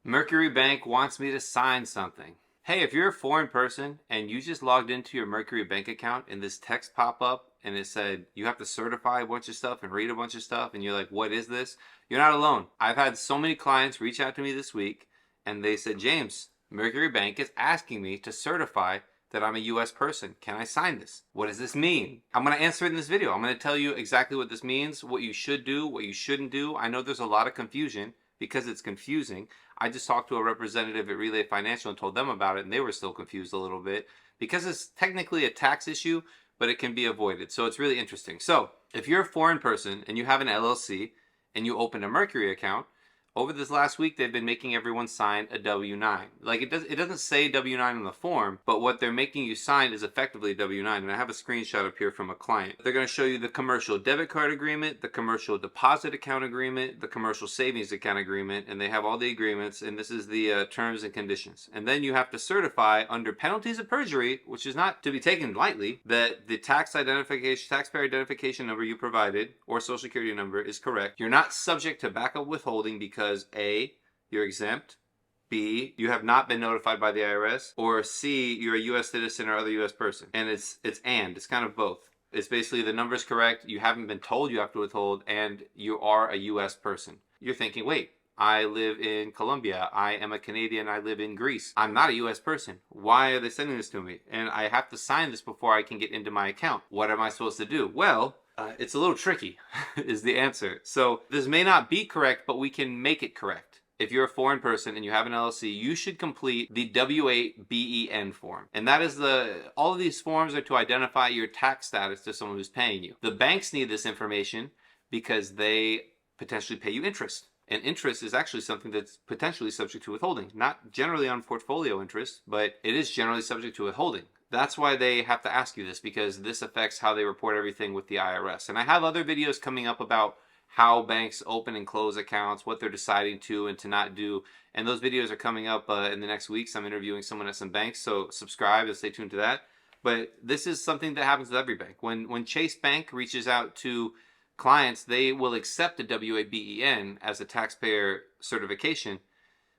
Mercury Bank wants me to sign something. Hey, if you're a foreign person and you just logged into your Mercury Bank account and this text pop up and it said you have to certify a bunch of stuff and read a bunch of stuff and you're like, what is this? You're not alone. I've had so many clients reach out to me this week and they said, James, Mercury Bank is asking me to certify that I'm a US person. Can I sign this? What does this mean? I'm going to answer it in this video. I'm going to tell you exactly what this means, what you should do, what you shouldn't do. I know there's a lot of confusion because it's confusing. I just talked to a representative at Relay Financial and told them about it, and they were still confused a little bit because it's technically a tax issue, but it can be avoided. So it's really interesting. So if you're a foreign person and you have an LLC and you open a Mercury account, over this last week, they've been making everyone sign a W-9. Like it doesn't say W-9 on the form, but what they're making you sign is effectively a W-9. And I have a screenshot up here from a client. They're going to show you the commercial debit card agreement, the commercial deposit account agreement, the commercial savings account agreement, and they have all the agreements. And this is the terms and conditions. And then you have to certify under penalties of perjury, which is not to be taken lightly, that the taxpayer identification number you provided or social security number is correct. You're not subject to backup withholding because A, you're exempt, B, you have not been notified by the IRS, or C, you're a U.S. citizen or other U.S. person. And it's kind of both. It's basically the number's correct, you haven't been told you have to withhold, and you are a U.S. person. You're thinking, wait, I live in Colombia, I am a Canadian, I live in Greece. I'm not a U.S. person. Why are they sending this to me? And I have to sign this before I can get into my account. What am I supposed to do? Well, it's a little tricky, is the answer. So this may not be correct, but we can make it correct. If you're a foreign person and you have an LLC, you should complete the W-8BEN form. And that is all of these forms are to identify your tax status to someone who's paying you. The banks need this information because they potentially pay you interest. And interest is actually something that's potentially subject to withholding. Not generally on portfolio interest, but it is generally subject to withholding. That's why they have to ask you this, because this affects how they report everything with the IRS. And I have other videos coming up about how banks open and close accounts, what they're deciding to and to not do. And those videos are coming up in the next weeks. I'm interviewing someone at some banks, so subscribe and stay tuned to that. But this is something that happens with every bank. When Chase Bank reaches out to clients, they will accept a W-8BEN as a taxpayer certification,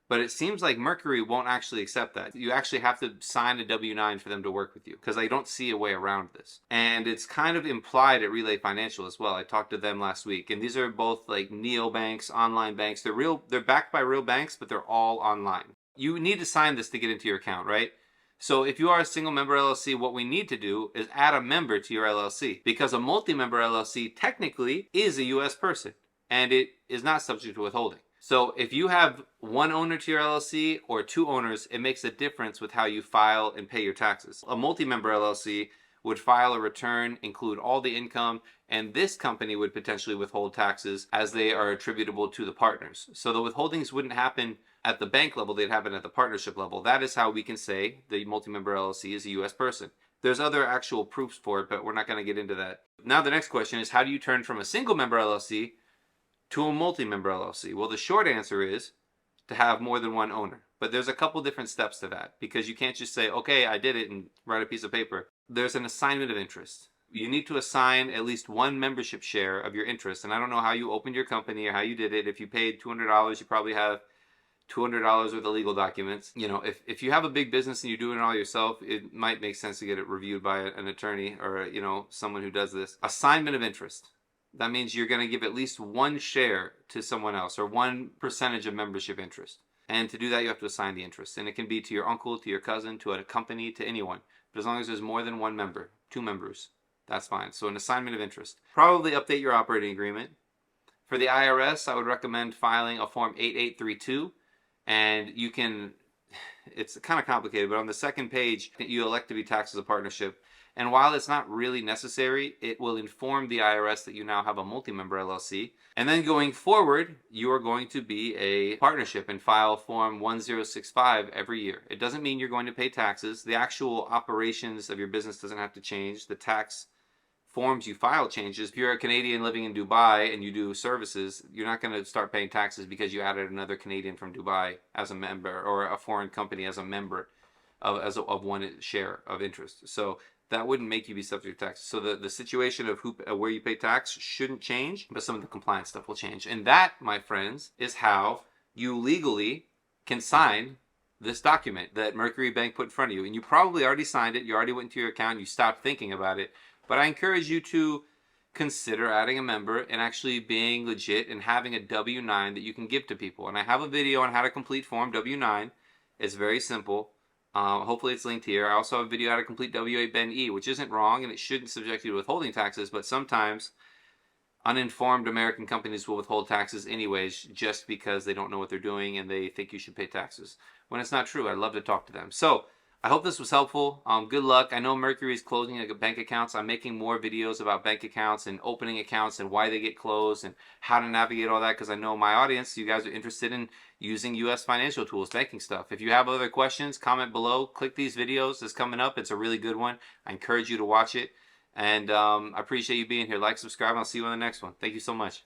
but it seems like Mercury won't actually accept that. You actually have to sign a W-9 for them to work with you because I don't see a way around this. And it's kind of implied at Relay Financial as well. I talked to them last week, and these are both like neobanks, online banks. They're backed by real banks, but they're all online. You need to sign this to get into your account, right? So if you are a single member LLC, what we need to do is add a member to your LLC, because a multi-member LLC technically is a U.S. person and it is not subject to withholding. So if you have one owner to your LLC or two owners, it makes a difference with how you file and pay your taxes. A multi-member LLC would file a return, include all the income, and this company would potentially withhold taxes as they are attributable to the partners. So the withholdings wouldn't happen at the bank level, they'd happen at the partnership level. That is how we can say the multi-member LLC is a U.S. person. There's other actual proofs for it, but we're not going to get into that. Now the next question is, how do you turn from a single member LLC to a multi-member LLC? Well, the short answer is to have more than one owner. But there's a couple different steps to that, because you can't just say, okay, I did it, and write a piece of paper. There's an assignment of interest. You need to assign at least one membership share of your interest. And I don't know how you opened your company or how you did it. If you paid $200, you probably have $200 worth of legal documents. You know, if you have a big business and you're doing it all yourself, it might make sense to get it reviewed by an attorney or, you know, someone who does this. Assignment of interest. That means you're going to give at least one share to someone else, or 1% of membership interest. And to do that, you have to assign the interest. And it can be to your uncle, to your cousin, to a company, to anyone. But as long as there's more than one member, two members, that's fine. So an assignment of interest. Probably update your operating agreement. For the IRS, I would recommend filing a Form 8832. And you can, it's kind of complicated, but on the second page, you elect to be taxed as a partnership. And while it's not really necessary, it will inform the IRS that you now have a multi-member LLC. And then going forward, you are going to be a partnership and file Form 1065 every year. It doesn't mean you're going to pay taxes. The actual operations of your business doesn't have to change. The tax forms you file changes. If you're a Canadian living in Dubai and you do services, you're not going to start paying taxes because you added another Canadian from Dubai as a member, or a foreign company as a member of one share of interest. So that wouldn't make you be subject to tax. So the situation of where you pay tax shouldn't change, but some of the compliance stuff will change. And that, my friends, is how you legally can sign this document that Mercury Bank put in front of you. And you probably already signed it. You already went into your account. You stopped thinking about it. But I encourage you to consider adding a member and actually being legit and having a W-9 that you can give to people. And I have a video on how to complete Form W-9. It's very simple. Hopefully it's linked here. I also have a video how to complete W-8 Ben E, which isn't wrong and it shouldn't subject you to withholding taxes, but sometimes uninformed American companies will withhold taxes anyways just because they don't know what they're doing and they think you should pay taxes. When it's not true, I'd love to talk to them. So I hope this was helpful. Good luck. I know Mercury is closing bank accounts. I'm making more videos about bank accounts and opening accounts and why they get closed and how to navigate all that, because I know my audience, you guys are interested in using U.S. financial tools, banking stuff. If you have other questions, comment below. Click these videos. It's coming up. It's a really good one. I encourage you to watch it. And I appreciate you being here. Like, subscribe, and I'll see you on the next one. Thank you so much.